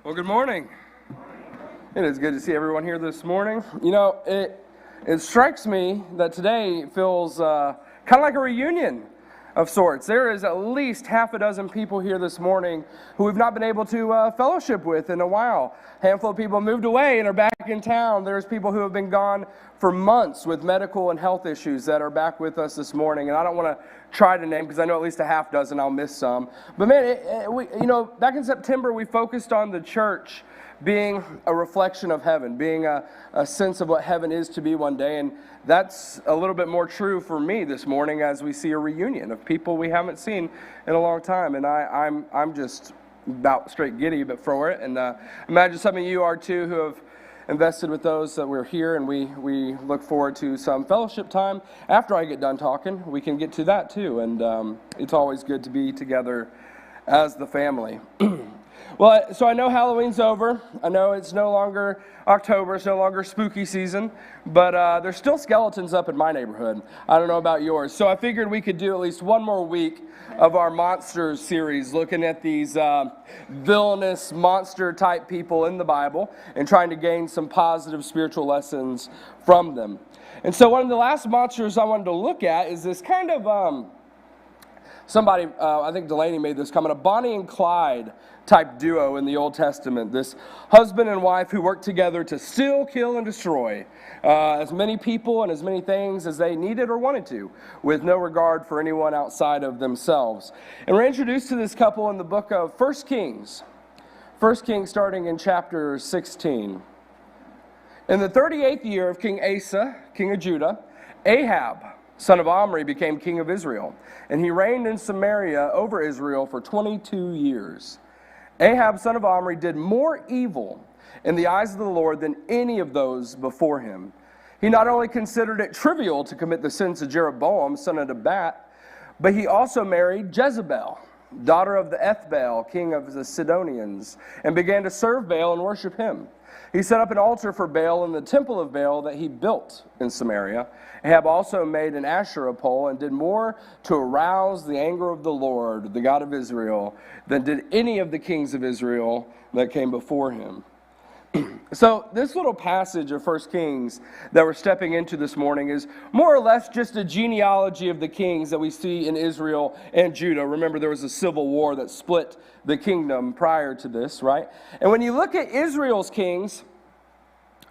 Well, good morning. It is good to see everyone here this morning. You know, it strikes me that today feels kind of like a reunion of sorts. There is at least half a dozen people here this morning who we've not been able to fellowship with in a while. A handful of people moved away and are back in town. There's people who have been gone for months with medical and health issues that are back with us this morning. And I don't want to try to name because I know at least a half dozen. I'll miss some. But man, back in September we focused on the church being a reflection of heaven, being a sense of what heaven is to be one day. And that's a little bit more true for me this morning as we see a reunion of people we haven't seen in a long time. And I'm just about straight giddy but for it. And imagine some of you are too who have invested with those that we're here, and we look forward to some fellowship time. After I get done talking, we can get to that too. And it's always good to be together as the family. Well, so I know Halloween's over. I know it's no longer October. It's no longer spooky season. But there's still skeletons up in my neighborhood. I don't know about yours. So I figured we could do at least one more week of our Monsters series, looking at these villainous monster-type people in the Bible and trying to gain some positive spiritual lessons from them. And so one of the last monsters I wanted to look at is this kind of... Somebody, I think Delaney made this comment, a Bonnie and Clyde type duo in the Old Testament. This husband and wife who worked together to steal, kill, and destroy as many people and as many things as they needed or wanted to, with no regard for anyone outside of themselves. And we're introduced to this couple in the book of 1 Kings. 1 Kings starting in chapter 16. In the 38th year of King Asa, king of Judah, Ahab, son of Omri, became king of Israel, and he reigned in Samaria over Israel for 22 years. Ahab, son of Omri, did more evil in the eyes of the Lord than any of those before him. He not only considered it trivial to commit the sins of Jeroboam, son of Nebat, but he also married Jezebel, daughter of the Ethbaal, king of the Sidonians, and began to serve Baal and worship him. He set up an altar for Baal in the temple of Baal that he built in Samaria. Ahab also made an Asherah pole and did more to arouse the anger of the Lord, the God of Israel, than did any of the kings of Israel that came before him. So this little passage of 1 Kings that we're stepping into this morning is more or less just a genealogy of the kings that we see in Israel and Judah. Remember, there was a civil war that split the kingdom prior to this, right? And when you look at Israel's kings,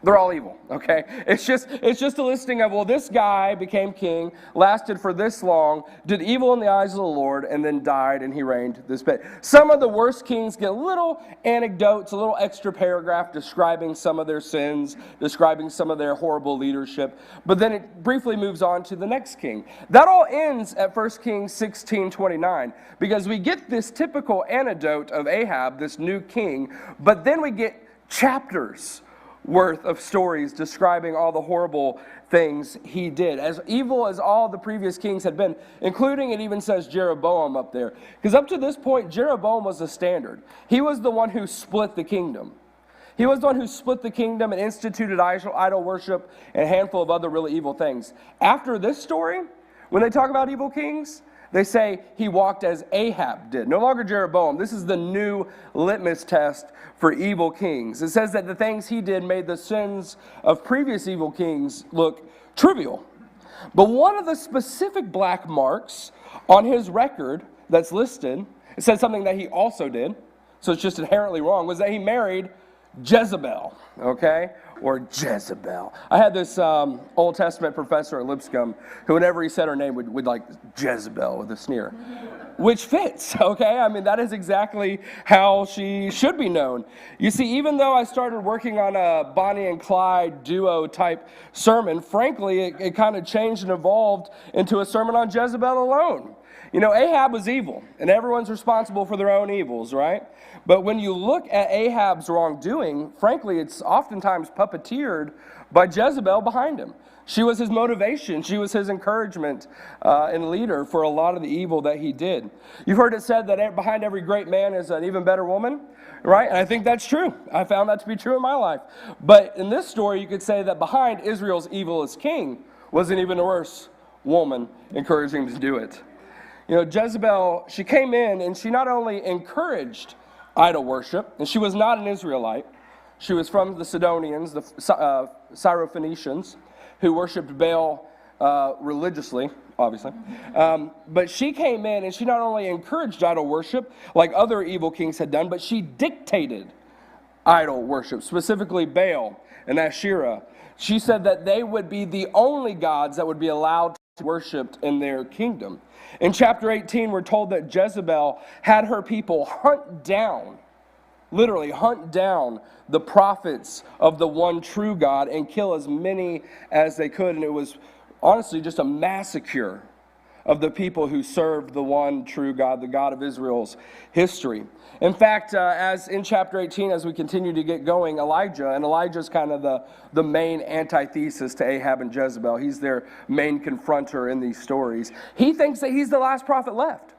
they're all evil, okay? It's just a listing of, well, this guy became king, lasted for this long, did evil in the eyes of the Lord, and then died, and he reigned this bit. Some of the worst kings get little anecdotes, a little extra paragraph describing some of their sins, describing some of their horrible leadership, but then it briefly moves on to the next king. That all ends at 1 Kings 16:29, because we get this typical anecdote of Ahab, this new king, but then we get chapters worth of stories describing all the horrible things he did. As evil as all the previous kings had been, including, it even says Jeroboam up there. Because up to this point, Jeroboam was the standard. He was the one who split the kingdom. He was the one who split the kingdom and instituted idol worship and a handful of other really evil things. After this story, when they talk about evil kings, they say he walked as Ahab did. No longer Jeroboam. This is the new litmus test for evil kings. It says that the things he did made the sins of previous evil kings look trivial. But one of the specific black marks on his record that's listed, it says something that he also did, so it's just inherently wrong, was that he married Jezebel, okay? Or Jezebel. I had this Old Testament professor at Lipscomb who, whenever he said her name, would like Jezebel with a sneer, which fits, okay? I mean, that is exactly how she should be known. You see, even though I started working on a Bonnie and Clyde duo type sermon, frankly, it kind of changed and evolved into a sermon on Jezebel alone. You know, Ahab was evil, and everyone's responsible for their own evils, right? But when you look at Ahab's wrongdoing, frankly, it's oftentimes puppeteered by Jezebel behind him. She was his motivation. She was his encouragement and leader for a lot of the evil that he did. You've heard it said that behind every great man is an even better woman, right? And I think that's true. I found that to be true in my life. But in this story, you could say that behind Israel's evilest king was an even worse woman encouraging him to do it. You know, Jezebel, she came in and she not only encouraged idol worship. And she was not an Israelite. She was from the Sidonians, the Syrophoenicians, who worshipped Baal religiously, obviously. But she came in and she not only encouraged idol worship like other evil kings had done, but she dictated idol worship, specifically Baal and Asherah. She said that they would be the only gods that would be allowed to be worshipped in their kingdom. In chapter 18, we're told that Jezebel had her people hunt down, literally hunt down the prophets of the one true God and kill as many as they could. And it was honestly just a massacre of the people who served the one true God, the God of Israel's history. In fact, as in chapter 18, as we continue to get going, Elijah's kind of the main antithesis to Ahab and Jezebel. He's their main confronter in these stories. He thinks that he's the last prophet left.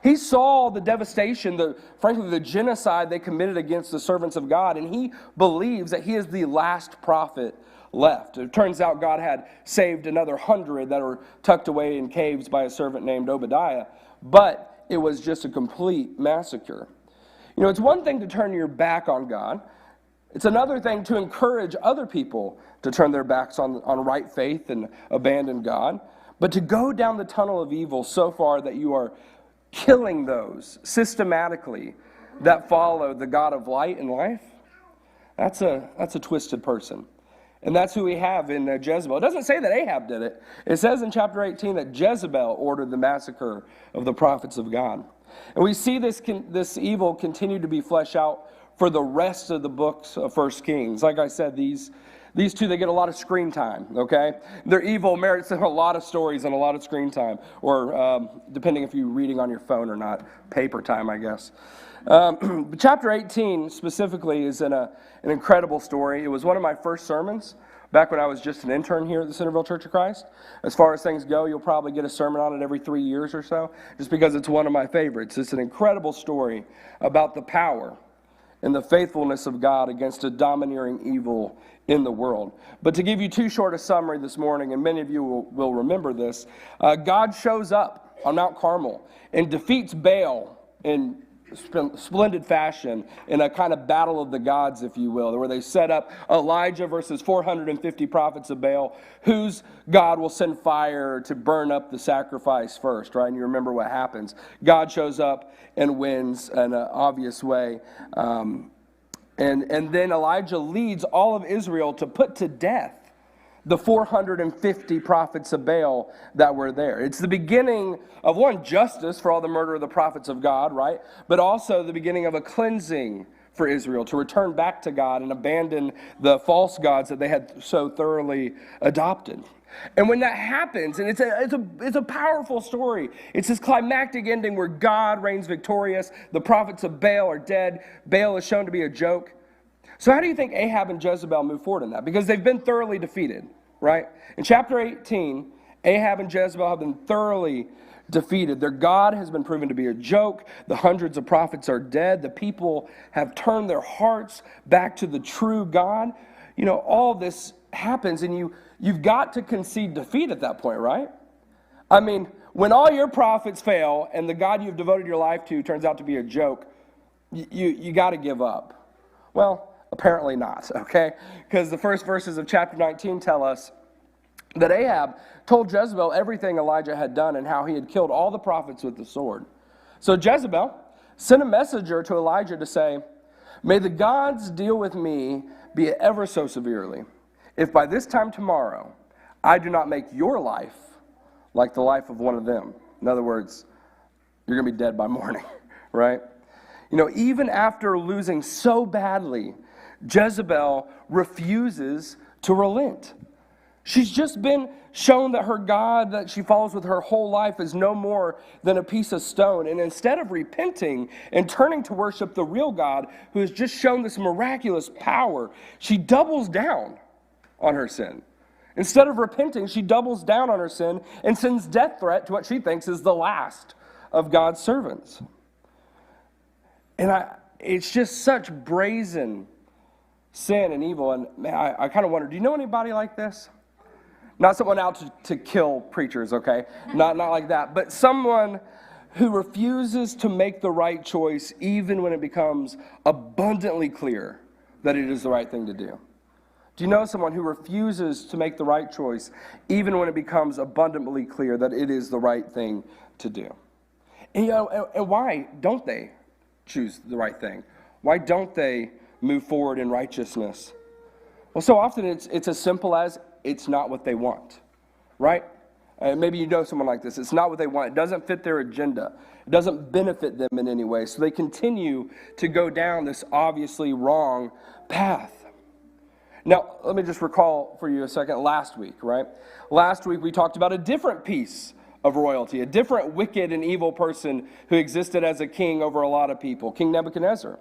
He saw the devastation, frankly, the genocide they committed against the servants of God, and he believes that he is the last prophet left. It turns out God had saved another 100 that were tucked away in caves by a servant named Obadiah, but it was just a complete massacre. You know, it's one thing to turn your back on God. It's another thing to encourage other people to turn their backs on right faith and abandon God. But to go down the tunnel of evil so far that you are killing those systematically that follow the God of light and life, that's a twisted person. And that's who we have in Jezebel. It doesn't say that Ahab did it. It says in chapter 18 that Jezebel ordered the massacre of the prophets of God. And we see this evil continue to be fleshed out for the rest of the books of 1 Kings. Like I said, these two, they get a lot of screen time, okay? Their evil merits them a lot of stories and a lot of screen time. Or depending if you're reading on your phone or not, paper time, I guess. Chapter 18 specifically is an incredible story. It was one of my first sermons back when I was just an intern here at the Centerville Church of Christ. As far as things go, you'll probably get a sermon on it every 3 years or so, just because it's one of my favorites. It's an incredible story about the power and the faithfulness of God against a domineering evil in the world. But to give you too short a summary this morning, and many of you will remember this, God shows up on Mount Carmel and defeats Baal in splendid fashion in a kind of battle of the gods, if you will, where they set up Elijah versus 450 prophets of Baal, whose God will send fire to burn up the sacrifice first, right? And you remember what happens. God shows up and wins in an obvious way. And then Elijah leads all of Israel to put to death the 450 prophets of Baal that were there. It's the beginning of one, justice for all the murder of the prophets of God, right? But also the beginning of a cleansing for Israel to return back to God and abandon the false gods that they had so thoroughly adopted. And when that happens, and it's a powerful story. It's this climactic ending where God reigns victorious. The prophets of Baal are dead. Baal is shown to be a joke. So how do you think Ahab and Jezebel move forward in that? Because they've been thoroughly defeated, right? In chapter 18, Ahab and Jezebel have been thoroughly defeated. Their God has been proven to be a joke. The hundreds of prophets are dead. The people have turned their hearts back to the true God. You know, all this happens, and you've got to concede defeat at that point, right? I mean, when all your prophets fail and the God you've devoted your life to turns out to be a joke, you got to give up. Well, apparently not, okay? Because the first verses of chapter 19 tell us that Ahab told Jezebel everything Elijah had done and how he had killed all the prophets with the sword. So Jezebel sent a messenger to Elijah to say, "May the gods deal with me be it ever so severely, if by this time tomorrow I do not make your life like the life of one of them." In other words, you're going to be dead by morning, right? You know, even after losing so badly, Jezebel refuses to relent. She's just been shown that her God that she follows with her whole life is no more than a piece of stone. And instead of repenting and turning to worship the real God who has just shown this miraculous power, she doubles down on her sin. Instead of repenting, she doubles down on her sin and sends death threat to what she thinks is the last of God's servants. And it's just such brazen sin and evil. And man, I kind of wonder, do you know anybody like this? Not someone out to kill preachers, okay? Not like that. But someone who refuses to make the right choice even when it becomes abundantly clear that it is the right thing to do? Do you know someone who refuses to make the right choice even when it becomes abundantly clear that it is the right thing to do? And, and why don't they choose the right thing? Why don't they move forward in righteousness? Well, so often it's as simple as it's not what they want, right? Maybe you know someone like this. It's not what they want. It doesn't fit their agenda. It doesn't benefit them in any way. So they continue to go down this obviously wrong path. Now, let me just recall for you a second last week, right? Last week we talked about a different piece of royalty, a different wicked and evil person who existed as a king over a lot of people, King Nebuchadnezzar.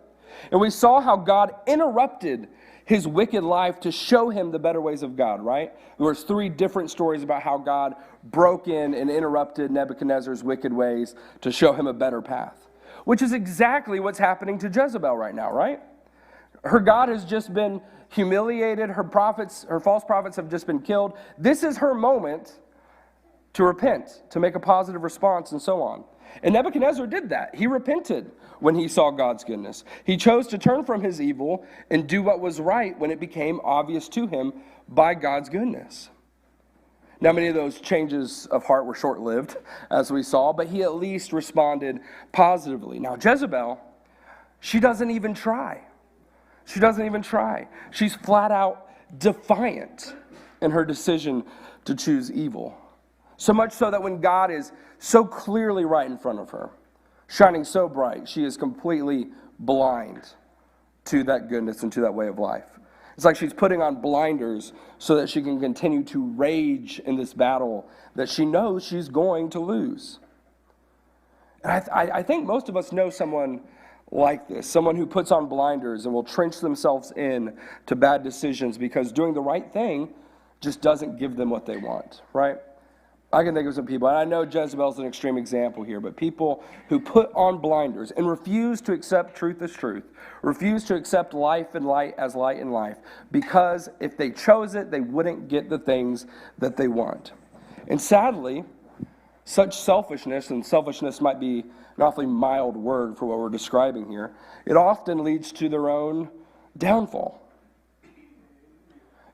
And we saw how God interrupted his wicked life to show him the better ways of God, right? There was 3 different stories about how God broke in and interrupted Nebuchadnezzar's wicked ways to show him a better path, which is exactly what's happening to Jezebel right now, right? Her God has just been humiliated. Her false prophets have just been killed. This is her moment to repent, to make a positive response, and so on. And Nebuchadnezzar did that. He repented when he saw God's goodness. He chose to turn from his evil and do what was right when it became obvious to him by God's goodness. Now, many of those changes of heart were short-lived, as we saw, but he at least responded positively. Now, Jezebel, she doesn't even try. She doesn't even try. She's flat out defiant in her decision to choose evil. So much so that when God is so clearly right in front of her, shining so bright, she is completely blind to that goodness and to that way of life. It's like she's putting on blinders so that she can continue to rage in this battle that she knows she's going to lose. And I think most of us know someone like this, someone who puts on blinders and will trench themselves in to bad decisions because doing the right thing just doesn't give them what they want, right? I can think of some people, and I know Jezebel's an extreme example here, but people who put on blinders and refuse to accept truth as truth, refuse to accept life and light as light and life, because if they chose it, they wouldn't get the things that they want. And sadly, such selfishness, and selfishness might be an awfully mild word for what we're describing here, it often leads to their own downfall.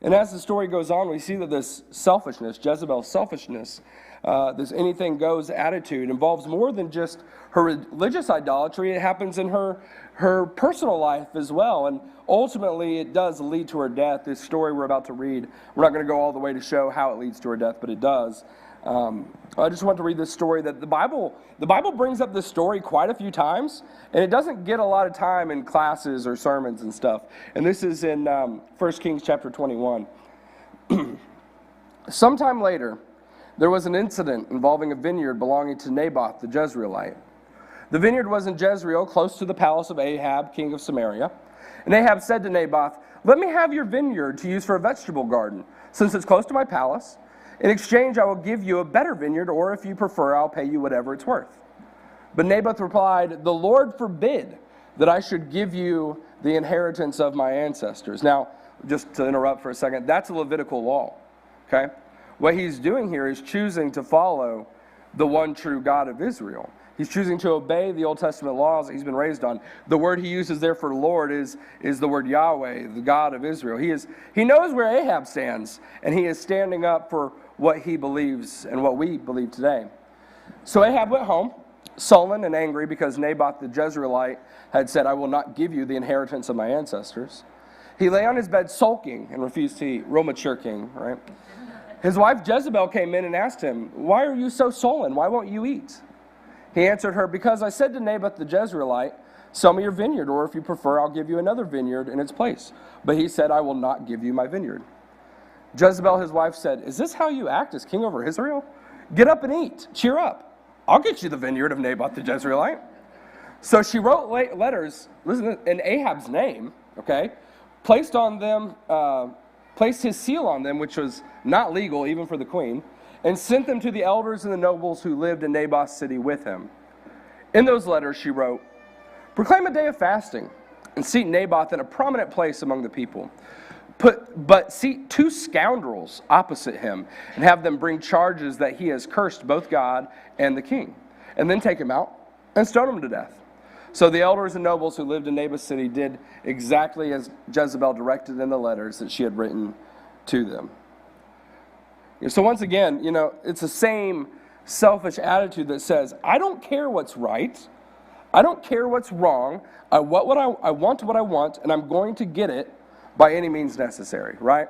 And as the story goes on, we see that this selfishness, Jezebel's selfishness, this anything goes attitude involves more than just her religious idolatry. It happens in her personal life as well. And ultimately, it does lead to her death. This story we're about to read, we're not going to go all the way to show how it leads to her death, but it does. I just want to read this story that the Bible brings up this story quite a few times, and it doesn't get a lot of time in classes or sermons and stuff. And this is in 1 Kings chapter 21. Sometime later, there was an incident involving a vineyard belonging to Naboth the Jezreelite. The vineyard was in Jezreel, close to the palace of Ahab, king of Samaria. And Ahab said to Naboth, "Let me have your vineyard to use for a vegetable garden, since it's close to my palace. In exchange, I will give you a better vineyard, or if you prefer, I'll pay you whatever it's worth." But Naboth replied, "The Lord forbid that I should give you the inheritance of my ancestors." Now, just to interrupt for a second, that's a Levitical law, okay? What he's doing here is choosing to follow the one true God of Israel. He's choosing to obey the Old Testament laws that he's been raised on. The word he uses there for Lord is the word Yahweh, the God of Israel. He knows where Ahab stands, and he is standing up for what he believes and what we believe today. So Ahab went home, sullen and angry because Naboth the Jezreelite had said, "I will not give you the inheritance of my ancestors." He lay on his bed sulking and refused to eat. Real mature king, right? His wife Jezebel came in and asked him, "Why are you so sullen? Why won't you eat?" He answered her, "Because I said to Naboth the Jezreelite, 'Sell me your vineyard, or if you prefer, I'll give you another vineyard in its place.' But he said, 'I will not give you my vineyard.'" Jezebel, his wife, said, "Is this how you act as king over Israel? Get up and eat. Cheer up. I'll get you the vineyard of Naboth the Jezreelite." So she wrote letters, listen, in Ahab's name, okay, placed his seal on them, which was not legal even for the queen, and sent them to the elders and the nobles who lived in Naboth's city with him. In those letters she wrote, "Proclaim a day of fasting and seat Naboth in a prominent place among the people. But seat 2 scoundrels opposite him and have them bring charges that he has cursed both God and the king. and then take him out and stone him to death. So the elders and nobles who lived in Naboth's city did exactly as Jezebel directed in the letters that she had written to them. So once again, it's the same selfish attitude that says, I don't care what's right. I don't care what's wrong. I want what I want, and I'm going to get it by any means necessary, right?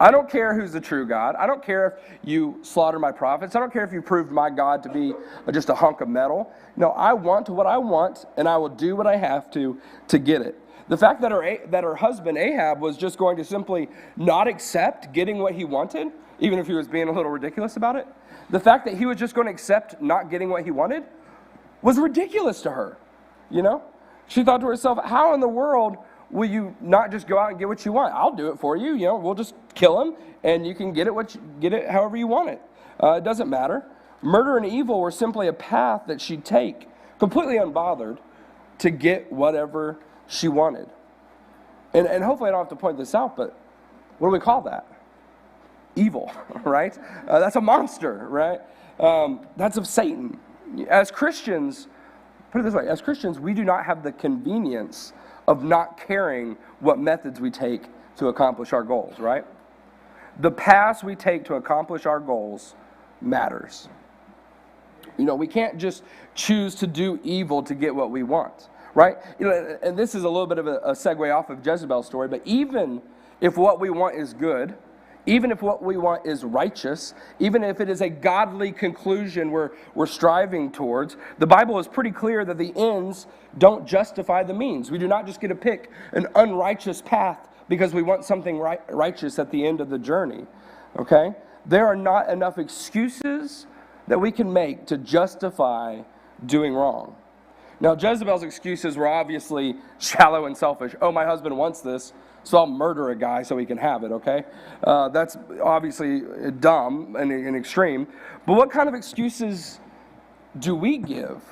I don't care who's the true God. I don't care if you slaughter my prophets. I don't care if you proved my God to be just a hunk of metal. No, I want what I want, and I will do what I have to get it. The fact that her husband Ahab was just going to simply not accept getting what he wanted, even if he was being a little ridiculous about it, the fact that he was just going to accept not getting what he wanted was ridiculous to her. She thought to herself, how in the world will you not just go out and get what you want? I'll do it for you. We'll just kill him, and you can get it however you want it. It doesn't matter. Murder and evil were simply a path that she'd take, completely unbothered, to get whatever she wanted. And hopefully I don't have to point this out, but what do we call that? Evil, right? That's a monster, right? That's of Satan. As Christians, put it this way, as Christians, we do not have the convenience of not caring what methods we take to accomplish our goals, right? The paths we take to accomplish our goals matters. We can't just choose to do evil to get what we want, right? And this is a little bit of a segue off of Jezebel's story, but even if what we want is good, even if what we want is righteous, even if it is a godly conclusion we're striving towards, the Bible is pretty clear that the ends don't justify the means. We do not just get to pick an unrighteous path because we want something righteous at the end of the journey, okay? There are not enough excuses that we can make to justify doing wrong. Now, Jezebel's excuses were obviously shallow and selfish. Oh, my husband wants this, so I'll murder a guy so he can have it, okay? That's obviously dumb and extreme. But what kind of excuses do we give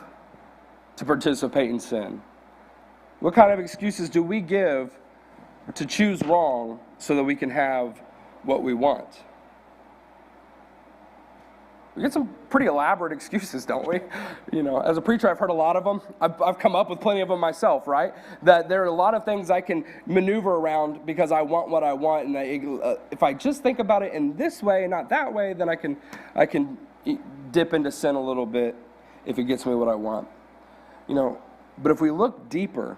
to participate in sin? What kind of excuses do we give to choose wrong so that we can have what we want? We get some pretty elaborate excuses, don't we? As a preacher, I've heard a lot of them. I've come up with plenty of them myself, right? That there are a lot of things I can maneuver around because I want what I want, and if I just think about it in this way and not that way, then I can dip into sin a little bit if it gets me what I want. But if we look deeper,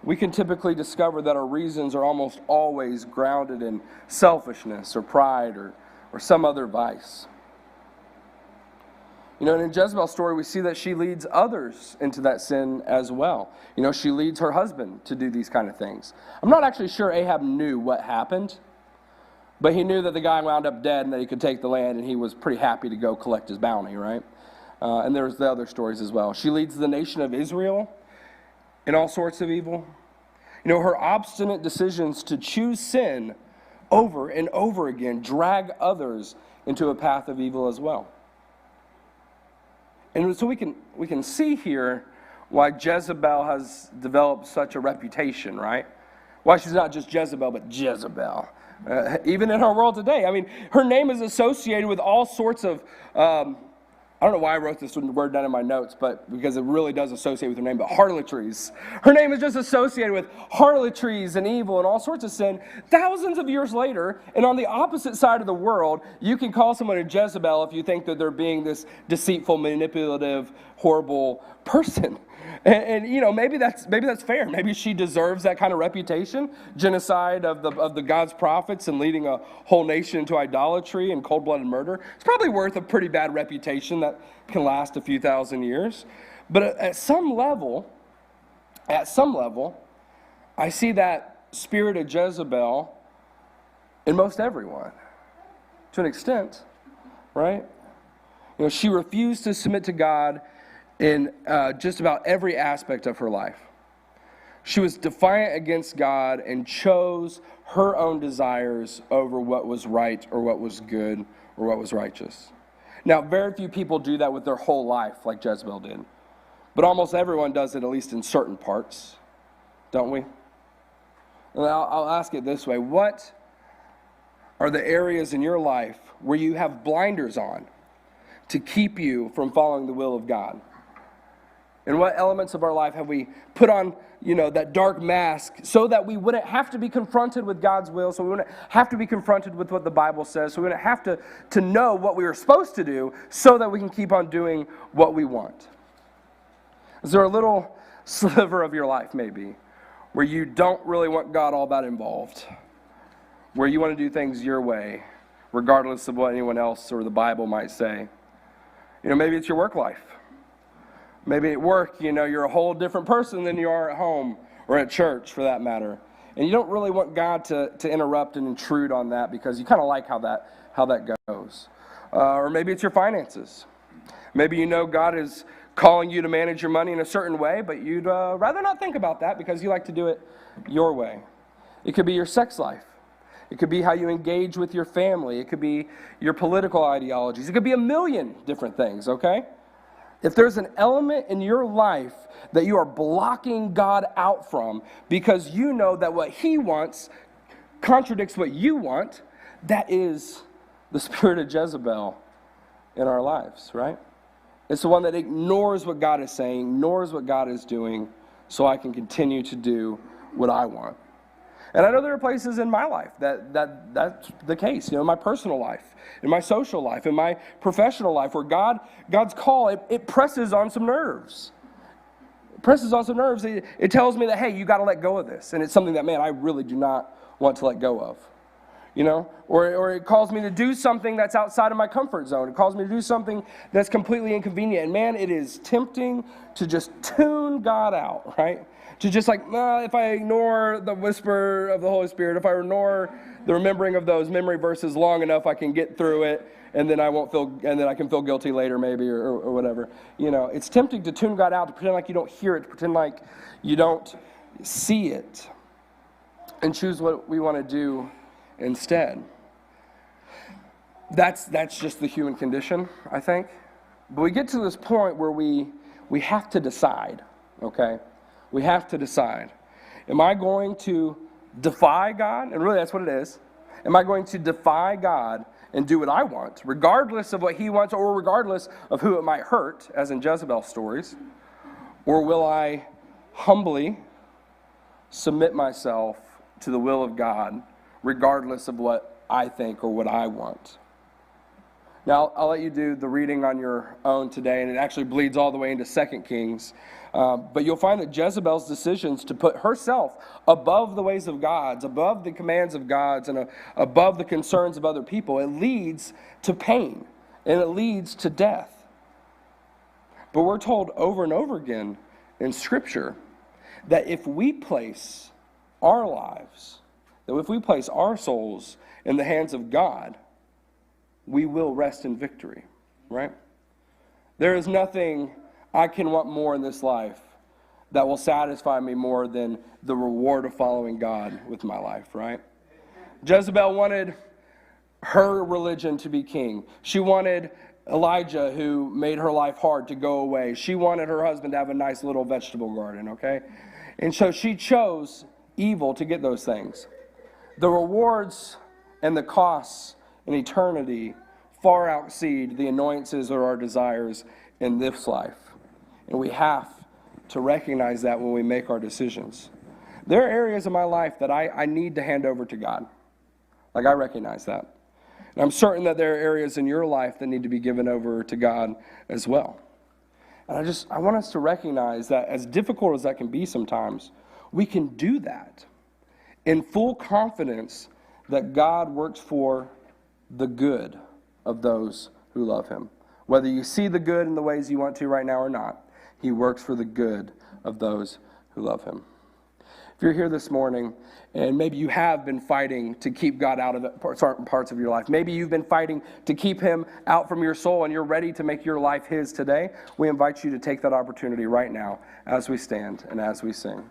we can typically discover that our reasons are almost always grounded in selfishness or pride or some other vice. And in Jezebel's story, we see that she leads others into that sin as well. She leads her husband to do these kind of things. I'm not actually sure Ahab knew what happened, but he knew that the guy wound up dead and that he could take the land, and he was pretty happy to go collect his bounty, right? And there's the other stories as well. She leads the nation of Israel in all sorts of evil. Her obstinate decisions to choose sin over and over again drag others into a path of evil as well. And so we can see here why Jezebel has developed such a reputation, right? Why she's not just Jezebel, but Jezebel. Even in our world today. Her name is associated with all sorts of, I don't know why I wrote this word down in my notes, but because it really does associate with her name, but harlotries. Her name is just associated with harlotries and evil and all sorts of sin. Thousands of years later, and on the opposite side of the world, you can call someone a Jezebel if you think that they're being this deceitful, manipulative, horrible person. And maybe that's fair. Maybe she deserves that kind of reputation, genocide of the God's prophets and leading a whole nation into idolatry and cold-blooded murder. It's probably worth a pretty bad reputation that can last a few thousand years. But at some level, I see that spirit of Jezebel in most everyone, to an extent, right? She refused to submit to God in just about every aspect of her life. She was defiant against God and chose her own desires over what was right or what was good or what was righteous. Now, very few people do that with their whole life like Jezebel did. But almost everyone does it, at least in certain parts, don't we? And I'll ask it this way. What are the areas in your life where you have blinders on to keep you from following the will of God? And what elements of our life have we put on, that dark mask so that we wouldn't have to be confronted with God's will, so we wouldn't have to be confronted with what the Bible says, so we wouldn't have to know what we were supposed to do so that we can keep on doing what we want? Is there a little sliver of your life maybe where you don't really want God all that involved, where you want to do things your way, regardless of what anyone else or the Bible might say? Maybe it's your work life. Maybe at work, you're a whole different person than you are at home or at church, for that matter. And you don't really want God to interrupt and intrude on that because you kind of like how that goes. Or maybe it's your finances. Maybe God is calling you to manage your money in a certain way, but you'd rather not think about that because you like to do it your way. It could be your sex life. It could be how you engage with your family. It could be your political ideologies. It could be a million different things, okay? If there's an element in your life that you are blocking God out from because you know that what He wants contradicts what you want, that is the spirit of Jezebel in our lives, right? It's the one that ignores what God is saying, ignores what God is doing, so I can continue to do what I want. And I know there are places in my life that's the case, in my personal life, in my social life, in my professional life, where God's call, it presses on some nerves. It presses on some nerves. It tells me that, hey, you got to let go of this. And it's something that, man, I really do not want to let go of. Or it calls me to do something that's outside of my comfort zone. It calls me to do something that's completely inconvenient. And man, it is tempting to just tune God out, right? To just if I ignore the whisper of the Holy Spirit, if I ignore the remembering of those memory verses long enough, I can get through it, and then I can feel guilty later maybe or whatever. It's tempting to tune God out, to pretend like you don't hear it, to pretend like you don't see it, and choose what we want to do instead. That's just the human condition, I think. But we get to this point where we have to decide, okay? We have to decide. Am I going to defy God? And really that's what it is. Am I going to defy God and do what I want, regardless of what He wants or regardless of who it might hurt, as in Jezebel's stories? Or will I humbly submit myself to the will of God, regardless of what I think or what I want? Now, I'll let you do the reading on your own today, and it actually bleeds all the way into 2 Kings. But you'll find that Jezebel's decisions to put herself above the ways of God, above the commands of God, and above the concerns of other people, it leads to pain, and it leads to death. But we're told over and over again in Scripture that if we place our lives, that if we place our souls in the hands of God, we will rest in victory, right? There is nothing I can want more in this life that will satisfy me more than the reward of following God with my life, right? Jezebel wanted her religion to be king. She wanted Elijah, who made her life hard, to go away. She wanted her husband to have a nice little vegetable garden, okay? And so she chose evil to get those things. The rewards and the costs in eternity far exceed the annoyances or our desires in this life. And we have to recognize that when we make our decisions. There are areas of my life that I need to hand over to God. I recognize that. And I'm certain that there are areas in your life that need to be given over to God as well. And I want us to recognize that, as difficult as that can be sometimes, we can do that in full confidence that God works for the good of those who love Him. Whether you see the good in the ways you want to right now or not, He works for the good of those who love Him. If you're here this morning and maybe you have been fighting to keep God out of certain parts of your life, maybe you've been fighting to keep Him out from your soul and you're ready to make your life His today, we invite you to take that opportunity right now as we stand and as we sing.